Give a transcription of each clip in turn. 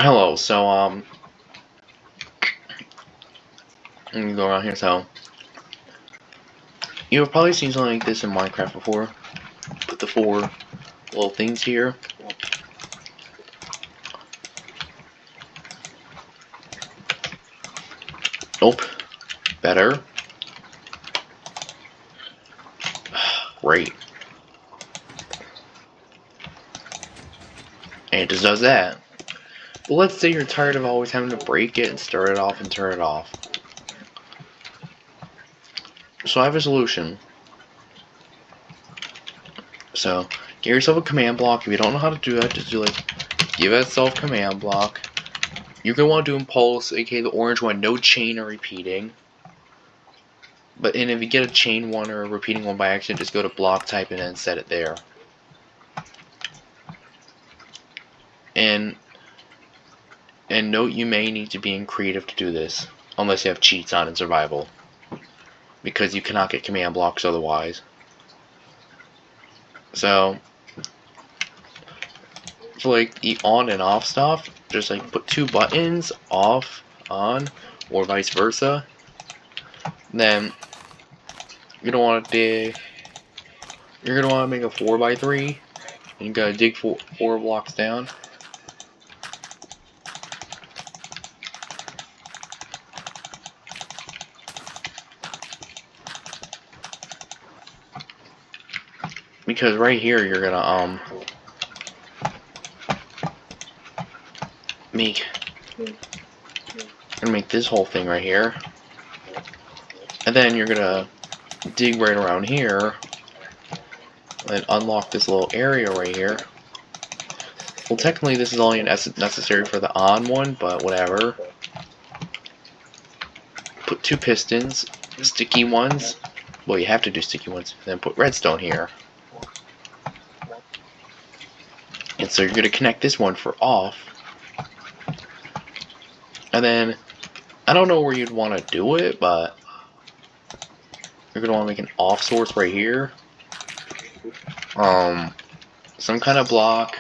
Hello, so, let me go around here. So, you've probably seen something like this in Minecraft before. Put the four little things here. Nope. Better. Great. And it just does that. But let's say you're tired of always having to break it and start it off and turn it off. So I have a solution. So, get yourself a command block. If you don't know how to do that, just do give yourself command block. You're going to want to do impulse, aka the orange one, no chain or repeating. But if you get a chain one or a repeating one by accident, just go to block type and then set it there. And note, you may need to be in creative to do this, unless you have cheats on in survival, because you cannot get command blocks otherwise. So, for the on and off stuff, just put two buttons, off, on, or vice versa. Then you're gonna want to dig. You're gonna want to make a 4x3, and you gotta dig four blocks down. Because right here you're gonna make this whole thing right here, and then you're gonna dig right around here and unlock this little area right here. Well, technically this is only necessary for the on one, but whatever. Put two pistons, sticky ones. Well, you have to do sticky ones. Then put redstone here. And so you're going to connect this one for off. And then, I don't know where you'd want to do it, but you're going to want to make an off source right here. Some kind of block,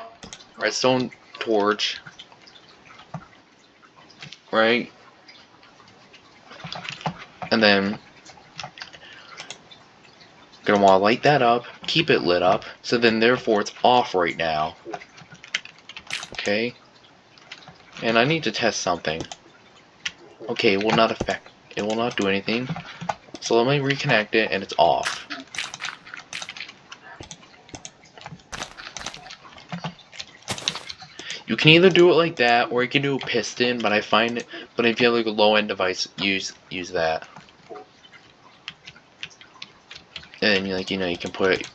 redstone torch, right? And then you're going to want to light that up, keep it lit up, so then therefore it's off right now. Okay? And I need to test something. Okay, it will not affect, it will not do anything. So let me reconnect it and it's off. You can either do it like that, or you can do a piston, but if you have a low-end device, use that. And you can put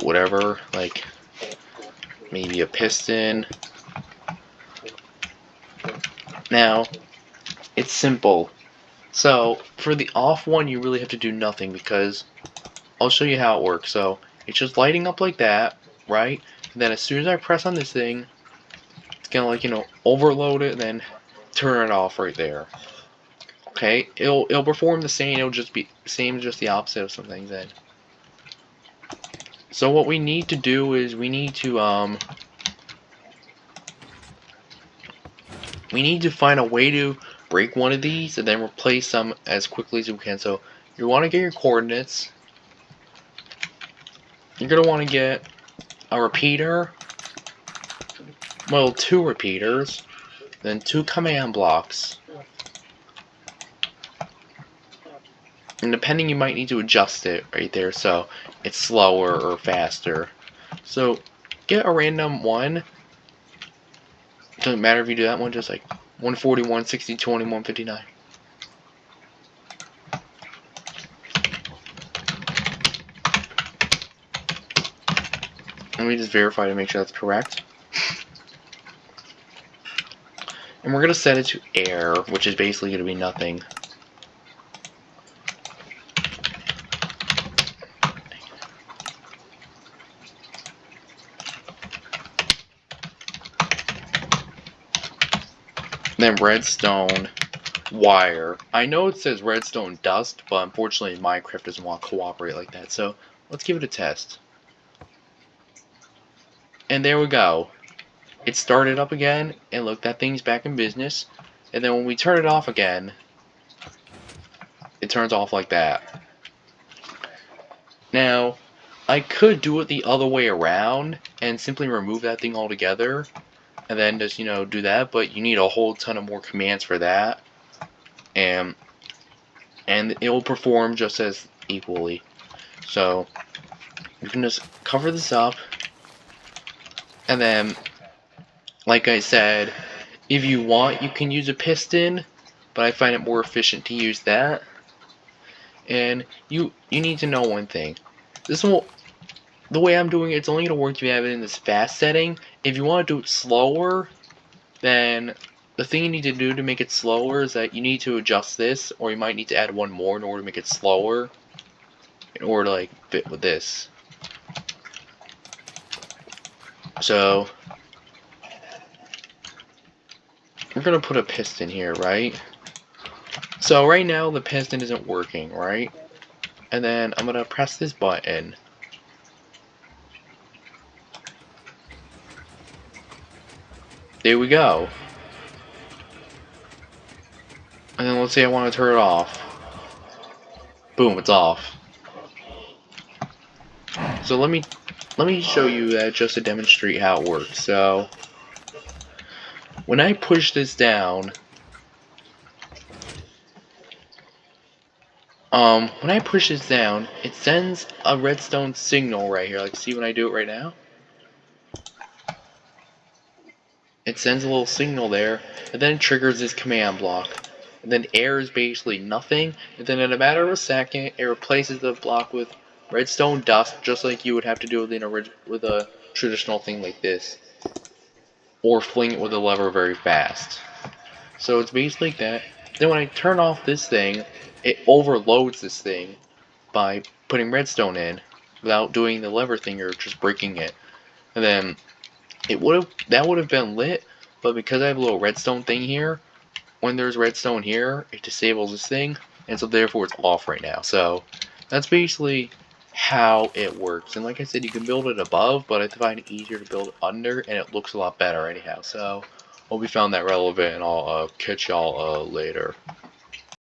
whatever, maybe a piston. Now, it's simple. So, for the off one, you really have to do nothing, because I'll show you how it works. So, it's just lighting up like that, right? And then as soon as I press on this thing, it's gonna overload it and then turn it off right there. Okay, it'll perform the same. It'll just be same, just the opposite of some things. Then, so what we need to do is we need to find a way to break one of these and then replace them as quickly as we can. So you want to get your coordinates. You're gonna want to get a repeater. Well, two repeaters, then two command blocks. And depending, you might need to adjust it right there so it's slower or faster. So get a random one. Doesn't matter if you do that one, just 140, 160, 20, 159. Let me just verify to make sure that's correct. And we're going to set it to air, which is basically going to be nothing. Then redstone wire. I know it says redstone dust, but unfortunately Minecraft doesn't want to cooperate like that. So let's give it a test. And there we go. it started up again, and look, that thing's back in business. And then when we turn it off again, it turns off like that. Now, I could do it the other way around and simply remove that thing altogether and then just, do that, but you need a whole ton of more commands for that. And it will perform just as equally. So, you can just cover this up, and then, like I said, if you want, you can use a piston, but I find it more efficient to use that. And you need to know one thing. The way I'm doing it, it's only going to work if you have it in this fast setting. If you want to do it slower, then the thing you need to do to make it slower is that you need to adjust this, or you might need to add one more in order to make it slower, in order to fit with this. So we're going to put a piston here, right? So right now the piston isn't working, right? And then I'm going to press this button. There we go. And then let's say I want to turn it off. Boom, it's off. So let me show you that just to demonstrate how it works. So when I push this down, it sends a redstone signal right here. See when I do it right now? It sends a little signal there, and then it triggers this command block. And then air is basically nothing, and then in a matter of a second, it replaces the block with redstone dust, just like you would have to do with a traditional thing like this. Or fling it with a lever very fast. So it's basically like that. Then when I turn off this thing, it overloads this thing by putting redstone in without doing the lever thing or just breaking it. And then that would have been lit, but because I have a little redstone thing here, when there's redstone here, it disables this thing, and so therefore it's off right now. So that's basically how it works. And like I said, you can build it above, but I find it easier to build it under, and it looks a lot better anyhow. So hope you found that relevant, and I'll catch y'all later.